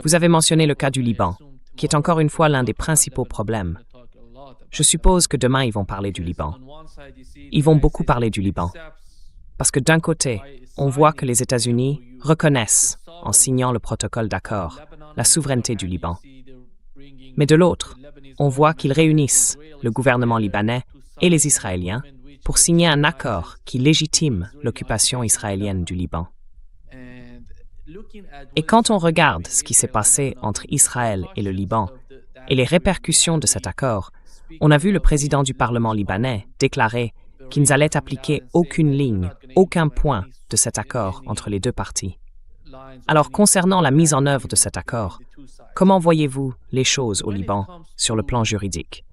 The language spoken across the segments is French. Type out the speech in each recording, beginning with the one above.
Vous avez mentionné le cas du Liban, qui est encore une fois l'un des principaux problèmes. Je suppose que demain ils vont parler du Liban. Ils vont beaucoup parler du Liban. Parce que d'un côté, on voit que les États-Unis reconnaissent, en signant le protocole d'accord, la souveraineté du Liban. Mais de l'autre, on voit qu'ils réunissent le gouvernement libanais et les Israéliens pour signer un accord qui légitime l'occupation israélienne du Liban. Et quand on regarde ce qui s'est passé entre Israël et le Liban et les répercussions de cet accord, on a vu le président du Parlement libanais déclarer qu'ils n'allaient appliquer aucune ligne, aucun point de cet accord entre les deux parties. Alors, concernant la mise en œuvre de cet accord, comment voyez-vous les choses au Liban sur le plan juridique?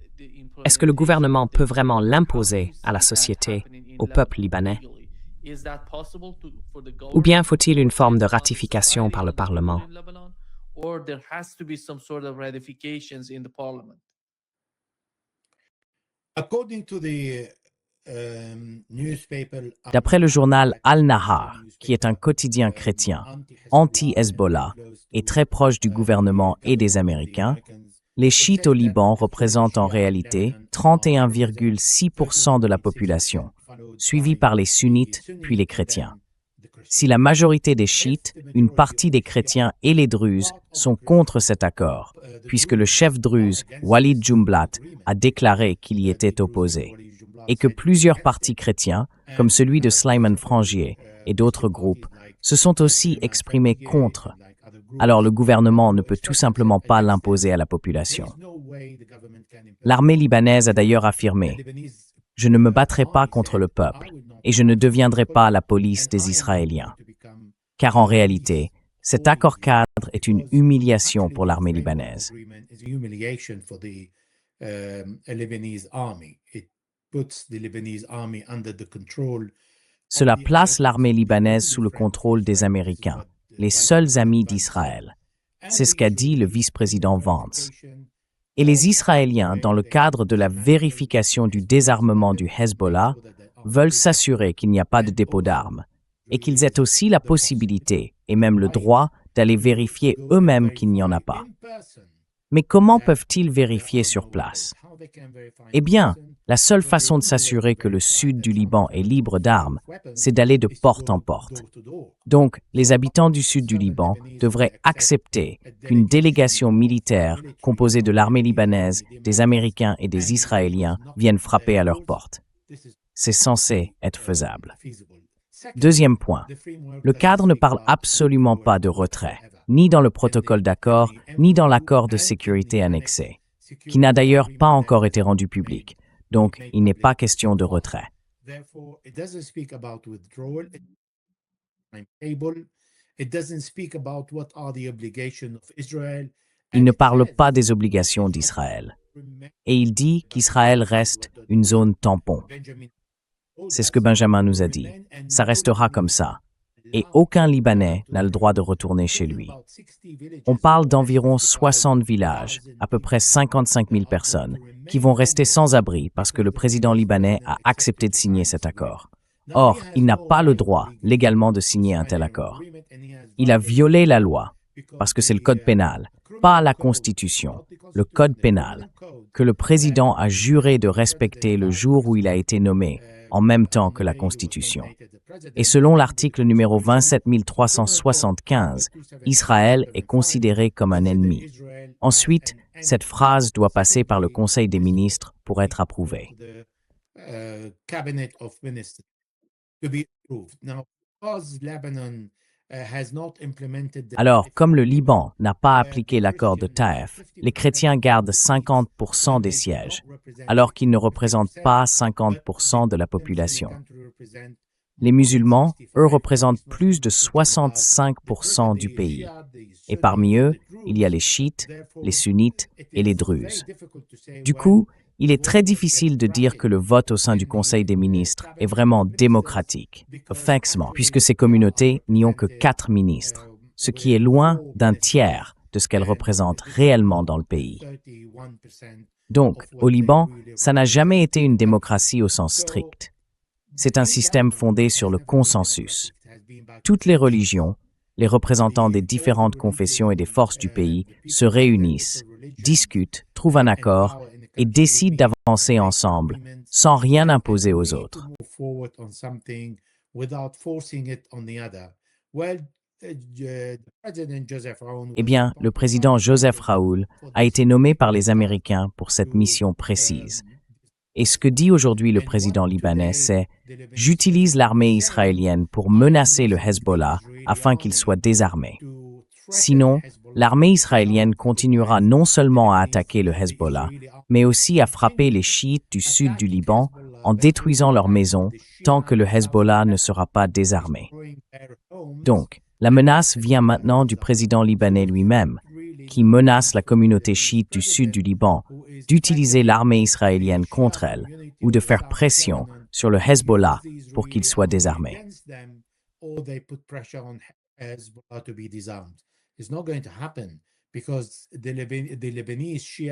Est-ce que le gouvernement peut vraiment l'imposer à la société, au peuple libanais? Ou bien faut-il une forme de ratification par le Parlement? D'après le journal Al-Nahar, qui est un quotidien chrétien, anti-Hezbollah et très proche du gouvernement et des Américains, les chiites au Liban représentent en réalité 31,6% de la population, suivis par les sunnites puis les chrétiens. Si la majorité des chiites, une partie des chrétiens et les druzes sont contre cet accord, puisque le chef druze, Walid Jumblat, a déclaré qu'il y était opposé, et que plusieurs partis chrétiens, comme celui de Slimane Frangier et d'autres groupes, se sont aussi exprimés contre. Alors le gouvernement ne peut tout simplement pas l'imposer à la population. L'armée libanaise a d'ailleurs affirmé « Je ne me battrai pas contre le peuple et je ne deviendrai pas la police des Israéliens. » Car en réalité, cet accord-cadre est une humiliation pour l'armée libanaise. Cela place l'armée libanaise sous le contrôle des Américains, les seuls amis d'Israël. C'est ce qu'a dit le vice-président Vance. Et les Israéliens, dans le cadre de la vérification du désarmement du Hezbollah, veulent s'assurer qu'il n'y a pas de dépôt d'armes et qu'ils aient aussi la possibilité et même le droit d'aller vérifier eux-mêmes qu'il n'y en a pas. Mais comment peuvent-ils vérifier sur place? Eh bien, la seule façon de s'assurer que le sud du Liban est libre d'armes, c'est d'aller de porte en porte. Donc, les habitants du sud du Liban devraient accepter qu'une délégation militaire composée de l'armée libanaise, des Américains et des Israéliens vienne frapper à leur porte. C'est censé être faisable. Deuxième point, le cadre ne parle absolument pas de retrait, ni dans le protocole d'accord, ni dans l'accord de sécurité annexé, qui n'a d'ailleurs pas encore été rendu public. Donc, il n'est pas question de retrait. Il ne parle pas des obligations d'Israël. Et il dit qu'Israël reste une zone tampon. C'est ce que Benjamin nous a dit. Ça restera comme ça. Et aucun Libanais n'a le droit de retourner chez lui. On parle d'environ 60 villages, à peu près 55 000 personnes, qui vont rester sans abri parce que le président libanais a accepté de signer cet accord. Or, il n'a pas le droit légalement de signer un tel accord. Il a violé la loi, parce que c'est le code pénal, pas la Constitution, le code pénal, que le président a juré de respecter le jour où il a été nommé, en même temps que la Constitution. Et selon l'article numéro 27375, Israël est considéré comme un ennemi. Ensuite, cette phrase doit passer par le Conseil des ministres pour être approuvée. Alors, comme le Liban n'a pas appliqué l'accord de Taïf, les chrétiens gardent 50% des sièges, alors qu'ils ne représentent pas 50% de la population. Les musulmans, eux, représentent plus de 65% du pays. Et parmi eux, il y a les chiites, les sunnites et les druzes. Du coup, il est très difficile de dire que le vote au sein du Conseil des ministres est vraiment démocratique, puisque ces communautés n'y ont que 4 ministres, ce qui est loin d'un tiers de ce qu'elles représentent réellement dans le pays. Donc, au Liban, ça n'a jamais été une démocratie au sens strict. C'est un système fondé sur le consensus. Toutes les religions, les représentants des différentes confessions et des forces du pays se réunissent, discutent, trouvent un accord et décident d'avancer ensemble, sans rien imposer aux autres. Eh bien, le président Joseph Raoul a été nommé par les Américains pour cette mission précise. Et ce que dit aujourd'hui le président libanais, c'est « J'utilise l'armée israélienne pour menacer le Hezbollah afin qu'il soit désarmé. Sinon, l'armée israélienne continuera non seulement à attaquer le Hezbollah, mais aussi à frapper les chiites du sud du Liban en détruisant leurs maisons tant que le Hezbollah ne sera pas désarmé. » Donc, la menace vient maintenant du président libanais lui-même, qui menace la communauté chiite du sud du Liban d'utiliser l'armée israélienne contre elle ou de faire pression sur le Hezbollah pour qu'il soit désarmé.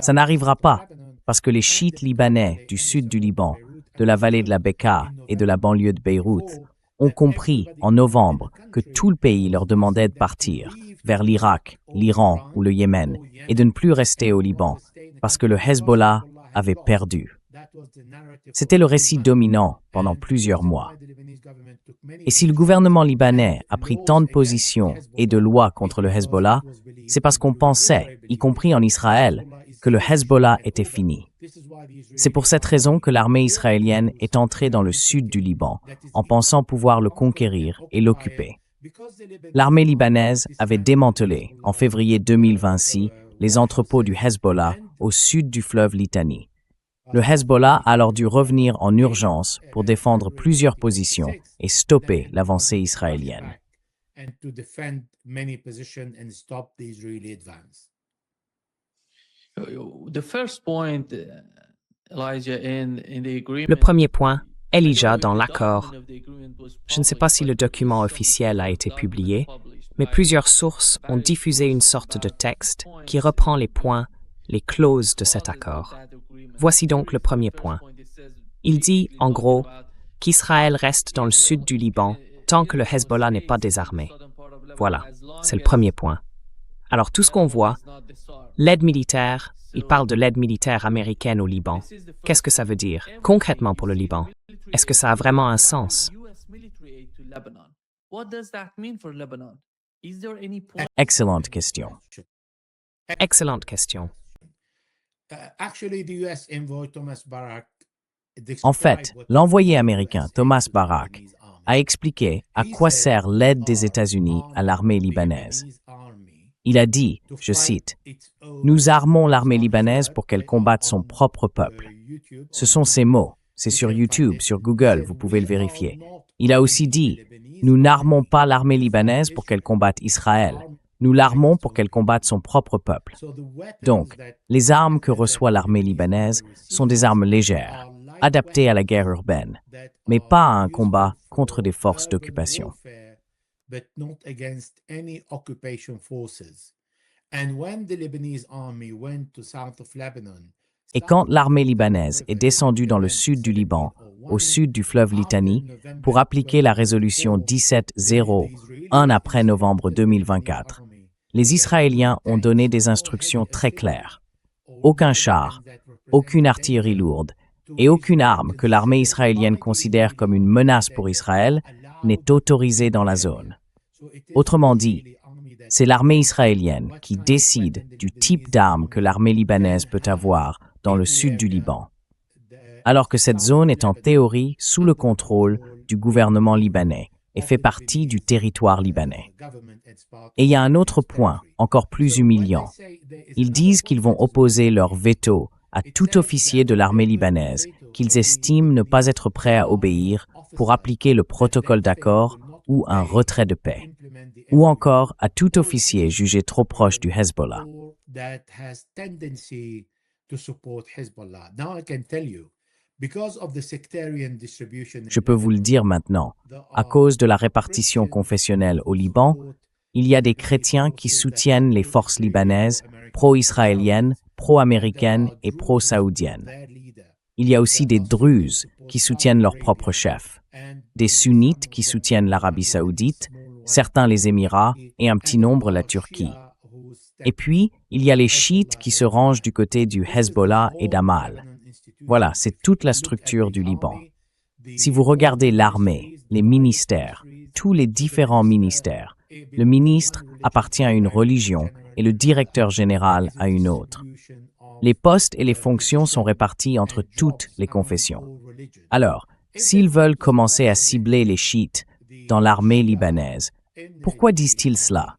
Ça n'arrivera pas parce que les chiites libanais du sud du Liban, de la vallée de la Bekaa et de la banlieue de Beyrouth ont compris en novembre que tout le pays leur demandait de partir vers l'Irak, l'Iran ou le Yémen et de ne plus rester au Liban parce que le Hezbollah avait perdu. C'était le récit dominant pendant plusieurs mois. Et si le gouvernement libanais a pris tant de positions et de lois contre le Hezbollah, c'est parce qu'on pensait, y compris en Israël, que le Hezbollah était fini. C'est pour cette raison que l'armée israélienne est entrée dans le sud du Liban, en pensant pouvoir le conquérir et l'occuper. L'armée libanaise avait démantelé, en février 2026, les entrepôts du Hezbollah au sud du fleuve Litani. Le Hezbollah a alors dû revenir en urgence pour défendre plusieurs positions et stopper l'avancée israélienne. Le premier point, Elijah, dans l'accord. Je ne sais pas si le document officiel a été publié, mais plusieurs sources ont diffusé une sorte de texte qui reprend les points, les clauses de cet accord. Voici donc le premier point. Il dit, en gros, qu'Israël reste dans le sud du Liban tant que le Hezbollah n'est pas désarmé. Voilà, c'est le premier point. Alors tout ce qu'on voit, l'aide militaire, il parle de l'aide militaire américaine au Liban. Qu'est-ce que ça veut dire concrètement pour le Liban? Est-ce que ça a vraiment un sens? Excellente question. Excellente question. En fait, l'envoyé américain Thomas Barak a expliqué à quoi sert l'aide des États-Unis à l'armée libanaise. Il a dit, je cite, « Nous armons l'armée libanaise pour qu'elle combatte son propre peuple. » Ce sont ses mots. C'est sur YouTube, sur Google, vous pouvez le vérifier. Il a aussi dit, « Nous n'armons pas l'armée libanaise pour qu'elle combatte Israël. Nous l'armons pour qu'elle combatte son propre peuple. » Donc, les armes que reçoit l'armée libanaise sont des armes légères, adaptées à la guerre urbaine, mais pas à un combat contre des forces d'occupation. Et quand l'armée libanaise est descendue dans le sud du Liban, au sud du fleuve Litani, pour appliquer la résolution 1701 après novembre 2024, les Israéliens ont donné des instructions très claires. Aucun char, aucune artillerie lourde et aucune arme que l'armée israélienne considère comme une menace pour Israël n'est autorisée dans la zone. Autrement dit, c'est l'armée israélienne qui décide du type d'arme que l'armée libanaise peut avoir dans le sud du Liban, alors que cette zone est en théorie sous le contrôle du gouvernement libanais et fait partie du territoire libanais. Et il y a un autre point, encore plus humiliant. Ils disent qu'ils vont opposer leur veto à tout officier de l'armée libanaise qu'ils estiment ne pas être prêt à obéir pour appliquer le protocole d'accord ou un retrait de paix, ou encore à tout officier jugé trop proche du Hezbollah. Je peux vous le dire maintenant, à cause de la répartition confessionnelle au Liban, il y a des chrétiens qui soutiennent les forces libanaises pro-israéliennes, pro-américaines et pro-saoudiennes. Il y a aussi des druzes qui soutiennent leur propre chef, des sunnites qui soutiennent l'Arabie saoudite certains les Émirats et un petit nombre la Turquie. Et puis, il y a les chiites qui se rangent du côté du Hezbollah et d'Amal. Voilà, c'est toute la structure du Liban. Si vous regardez l'armée, les ministères, tous les différents ministères, le ministre appartient à une religion et le directeur général à une autre. Les postes et les fonctions sont répartis entre toutes les confessions. Alors, s'ils veulent commencer à cibler les chiites dans l'armée libanaise, pourquoi disent-ils cela?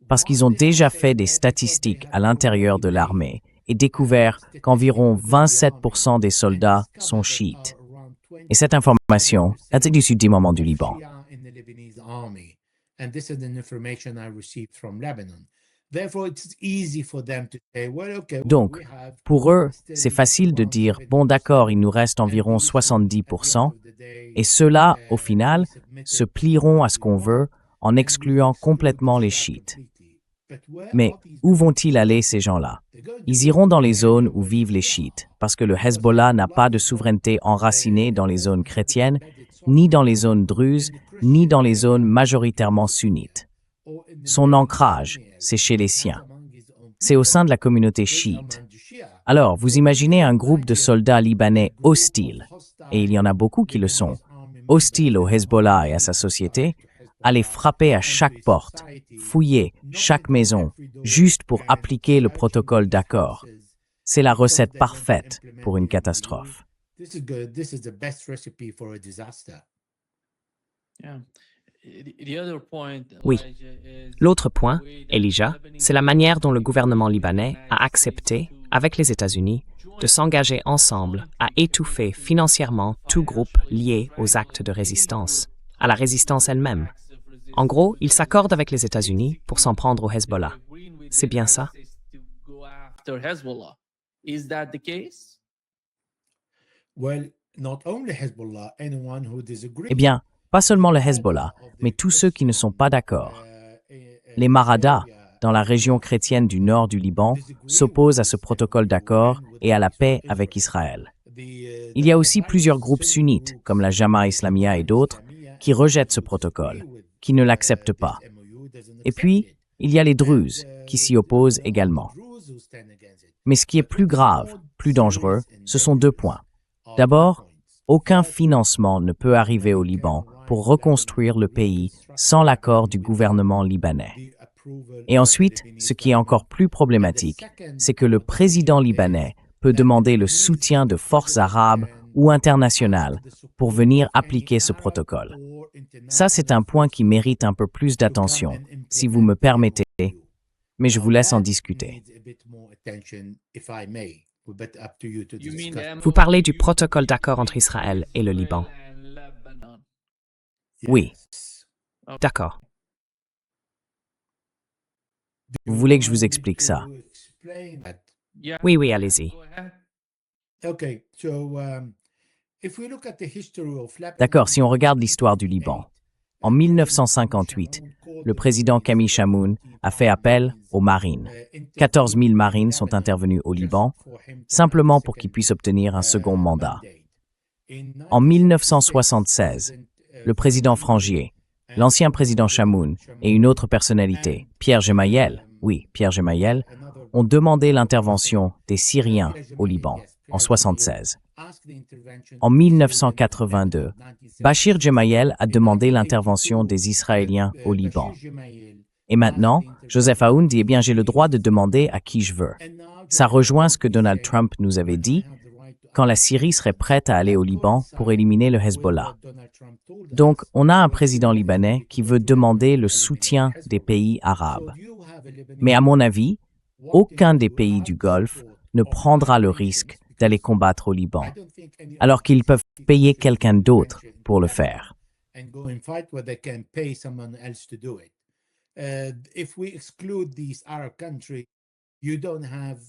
Parce qu'ils ont déjà fait des statistiques à l'intérieur de l'armée et découvert qu'environ 27% des soldats sont chiites. Et cette information est issue du moment du Liban. Donc, pour eux, c'est facile de dire « bon d'accord, il nous reste environ 70%, et ceux-là, au final, se plieront à ce qu'on veut en excluant complètement les chiites. » Mais où vont-ils aller, ces gens-là? Ils iront dans les zones où vivent les chiites, parce que le Hezbollah n'a pas de souveraineté enracinée dans les zones chrétiennes, ni dans les zones druzes, ni dans les zones majoritairement sunnites. Son ancrage, c'est chez les siens. C'est au sein de la communauté chiite. Alors, vous imaginez un groupe de soldats libanais hostiles, et il y en a beaucoup qui le sont, hostiles au Hezbollah et à sa société, aller frapper à chaque porte, fouiller chaque maison, juste pour appliquer le protocole d'accord. C'est la recette parfaite pour une catastrophe. Oui. L'autre point, Elijah, c'est la manière dont le gouvernement libanais a accepté, avec les États-Unis, de s'engager ensemble à étouffer financièrement tout groupe lié aux actes de résistance, à la résistance elle-même. En gros, ils s'accordent avec les États-Unis pour s'en prendre au Hezbollah. C'est bien ça? Eh bien, pas seulement le Hezbollah, mais tous ceux qui ne sont pas d'accord. Les Maradas, dans la région chrétienne du nord du Liban, s'opposent à ce protocole d'accord et à la paix avec Israël. Il y a aussi plusieurs groupes sunnites, comme la Jama'a Islamia et d'autres, qui rejettent ce protocole, qui ne l'acceptent pas. Et puis, il y a les Druzes, qui s'y opposent également. Mais ce qui est plus grave, plus dangereux, ce sont deux points. D'abord, aucun financement ne peut arriver au Liban pour reconstruire le pays sans l'accord du gouvernement libanais. Et ensuite, ce qui est encore plus problématique, c'est que le président libanais peut demander le soutien de forces arabes ou internationales pour venir appliquer ce protocole. Ça, c'est un point qui mérite un peu plus d'attention, si vous me permettez, mais je vous laisse en discuter. Vous parlez du protocole d'accord entre Israël et le Liban. Oui. D'accord. Vous voulez que je vous explique ça? Oui, allez-y. D'accord, si on regarde l'histoire du Liban. En 1958, le président Camille Chamoun a fait appel aux marines. 14 000 marines sont intervenus au Liban, simplement pour qu'il puisse obtenir un second mandat. En 1976, le président Frangier, l'ancien président Chamoun et une autre personnalité, Pierre Gemayel, ont demandé l'intervention des Syriens au Liban en 1976. En 1982, Bachir Gemayel a demandé l'intervention des Israéliens au Liban. Et maintenant, Joseph Aoun dit « Eh bien, j'ai le droit de demander à qui je veux ». Ça rejoint ce que Donald Trump nous avait dit quand la Syrie serait prête à aller au Liban pour éliminer le Hezbollah. Donc, on a un président libanais qui veut demander le soutien des pays arabes. Mais à mon avis, aucun des pays du Golfe ne prendra le risque d'aller combattre au Liban, alors qu'ils peuvent payer quelqu'un d'autre pour le faire.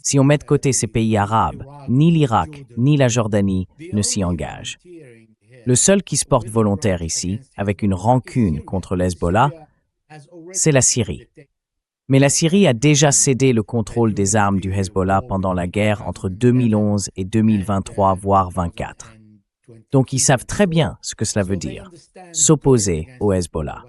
Si on met de côté ces pays arabes, ni l'Irak, ni la Jordanie ne s'y engagent. Le seul qui se porte volontaire ici, avec une rancune contre l'Hezbollah, c'est la Syrie. Mais la Syrie a déjà cédé le contrôle des armes du Hezbollah pendant la guerre entre 2011 et 2023, voire 2024. Donc ils savent très bien ce que cela veut dire, s'opposer au Hezbollah.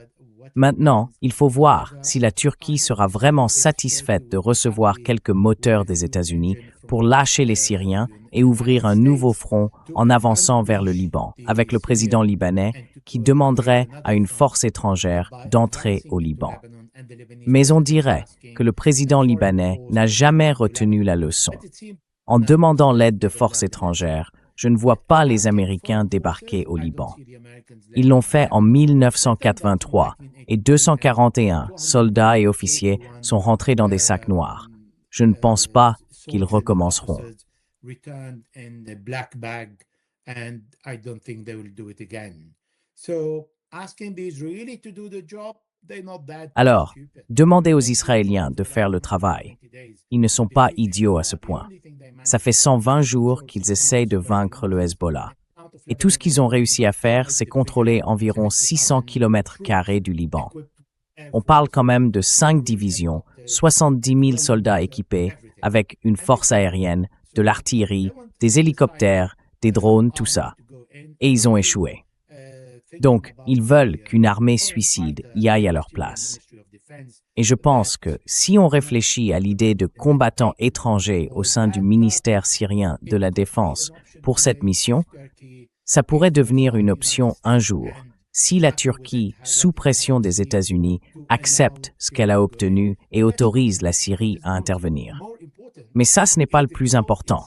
Maintenant, il faut voir si la Turquie sera vraiment satisfaite de recevoir quelques moteurs des États-Unis pour lâcher les Syriens et ouvrir un nouveau front en avançant vers le Liban, avec le président libanais qui demanderait à une force étrangère d'entrer au Liban. Mais on dirait que le président libanais n'a jamais retenu la leçon. En demandant l'aide de forces étrangères, je ne vois pas les Américains débarquer au Liban. Ils l'ont fait en 1983 et 241 soldats et officiers sont rentrés dans des sacs noirs. Je ne pense pas qu'ils recommenceront. Alors, demandez aux Israéliens de faire le travail. Ils ne sont pas idiots à ce point. Ça fait 120 jours qu'ils essayent de vaincre le Hezbollah. Et tout ce qu'ils ont réussi à faire, c'est contrôler environ 600 km² du Liban. On parle quand même de 5 divisions, 70 000 soldats équipés, avec une force aérienne, de l'artillerie, des hélicoptères, des drones, tout ça. Et ils ont échoué. Donc, ils veulent qu'une armée suicide y aille à leur place. Et je pense que si on réfléchit à l'idée de combattants étrangers au sein du ministère syrien de la Défense pour cette mission, ça pourrait devenir une option un jour, si la Turquie, sous pression des États-Unis, accepte ce qu'elle a obtenu et autorise la Syrie à intervenir. Mais ça, ce n'est pas le plus important.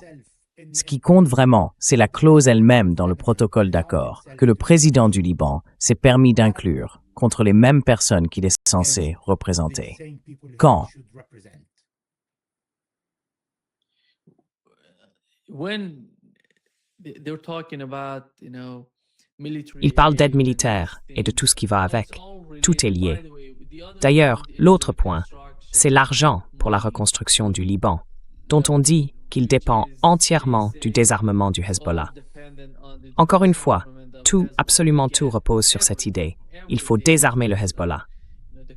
Ce qui compte vraiment, c'est la clause elle-même dans le protocole d'accord que le président du Liban s'est permis d'inclure contre les mêmes personnes qu'il est censé représenter. Quand? Il parle d'aide militaire et de tout ce qui va avec. Tout est lié. D'ailleurs, l'autre point, c'est l'argent pour la reconstruction du Liban, dont on dit qu'il dépend entièrement du désarmement du Hezbollah. Encore une fois, tout, absolument tout repose sur cette idée. Il faut désarmer le Hezbollah.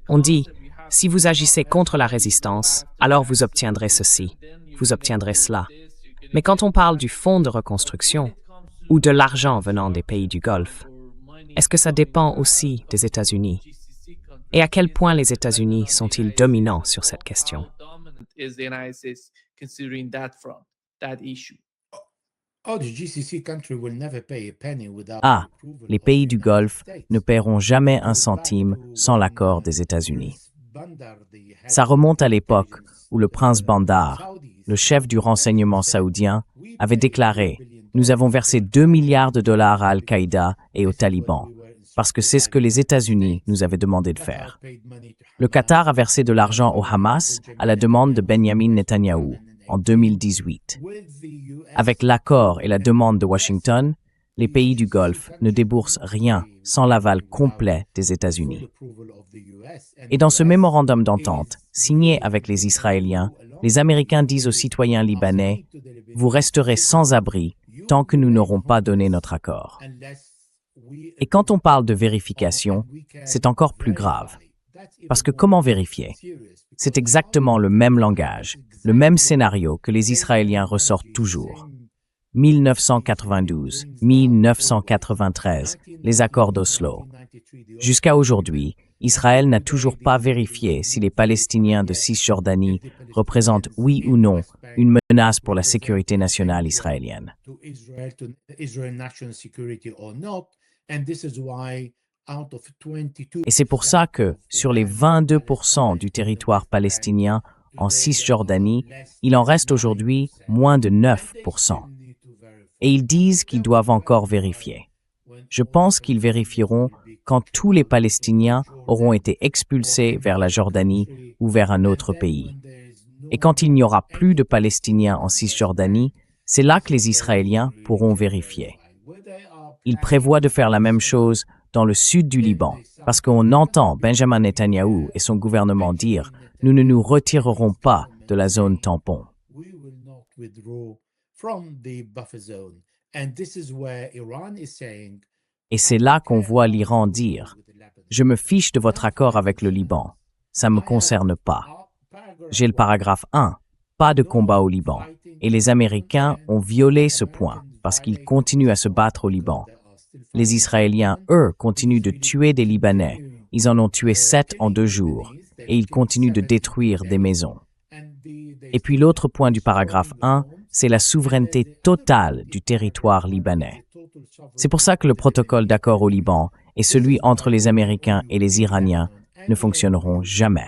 On dit, si vous agissez contre la résistance, alors vous obtiendrez ceci, vous obtiendrez cela. Mais quand on parle du fonds de reconstruction ou de l'argent venant des pays du Golfe, est-ce que ça dépend aussi des États-Unis? Et à quel point les États-Unis sont-ils dominants sur cette question? Ah, les pays du Golfe ne paieront jamais un centime sans l'accord des États-Unis. Ça remonte à l'époque où le prince Bandar, le chef du renseignement saoudien, avait déclaré « Nous avons versé 2 milliards de dollars à Al-Qaïda et aux talibans, parce que c'est ce que les États-Unis nous avaient demandé de faire. » Le Qatar a versé de l'argent au Hamas à la demande de Benjamin Netanyahou en 2018. Avec l'accord et la demande de Washington, les pays du Golfe ne déboursent rien sans l'aval complet des États-Unis. Et dans ce mémorandum d'entente, signé avec les Israéliens, les Américains disent aux citoyens libanais « Vous resterez sans abri tant que nous n'aurons pas donné notre accord. » Et quand on parle de vérification, c'est encore plus grave. Parce que comment vérifier? C'est exactement le même langage, le même scénario que les Israéliens ressortent toujours. 1992, 1993, les accords d'Oslo. Jusqu'à aujourd'hui, Israël n'a toujours pas vérifié si les Palestiniens de Cisjordanie représentent oui ou non une menace pour la sécurité nationale israélienne. Et c'est pour ça que, sur les 22% du territoire palestinien en Cisjordanie, il en reste aujourd'hui moins de 9%. Et ils disent qu'ils doivent encore vérifier. Je pense qu'ils vérifieront quand tous les Palestiniens auront été expulsés vers la Jordanie ou vers un autre pays. Et quand il n'y aura plus de Palestiniens en Cisjordanie, c'est là que les Israéliens pourront vérifier. Ils prévoient de faire la même chose dans le sud du Liban, parce qu'on entend Benjamin Netanyahou et son gouvernement dire « Nous ne nous retirerons pas de la zone tampon ». Et c'est là qu'on voit l'Iran dire « Je me fiche de votre accord avec le Liban, ça ne me concerne pas. J'ai le paragraphe 1, pas de combat au Liban, et les Américains ont violé ce point parce qu'ils continuent à se battre au Liban. Les Israéliens, eux, continuent de tuer des Libanais Ils en ont tué 7 en 2 jours et ils continuent de détruire des maisons. Et puis l'autre point du paragraphe 1, c'est la souveraineté totale du territoire libanais. C'est pour ça que le protocole d'accord au Liban et celui entre les Américains et les Iraniens ne fonctionneront jamais.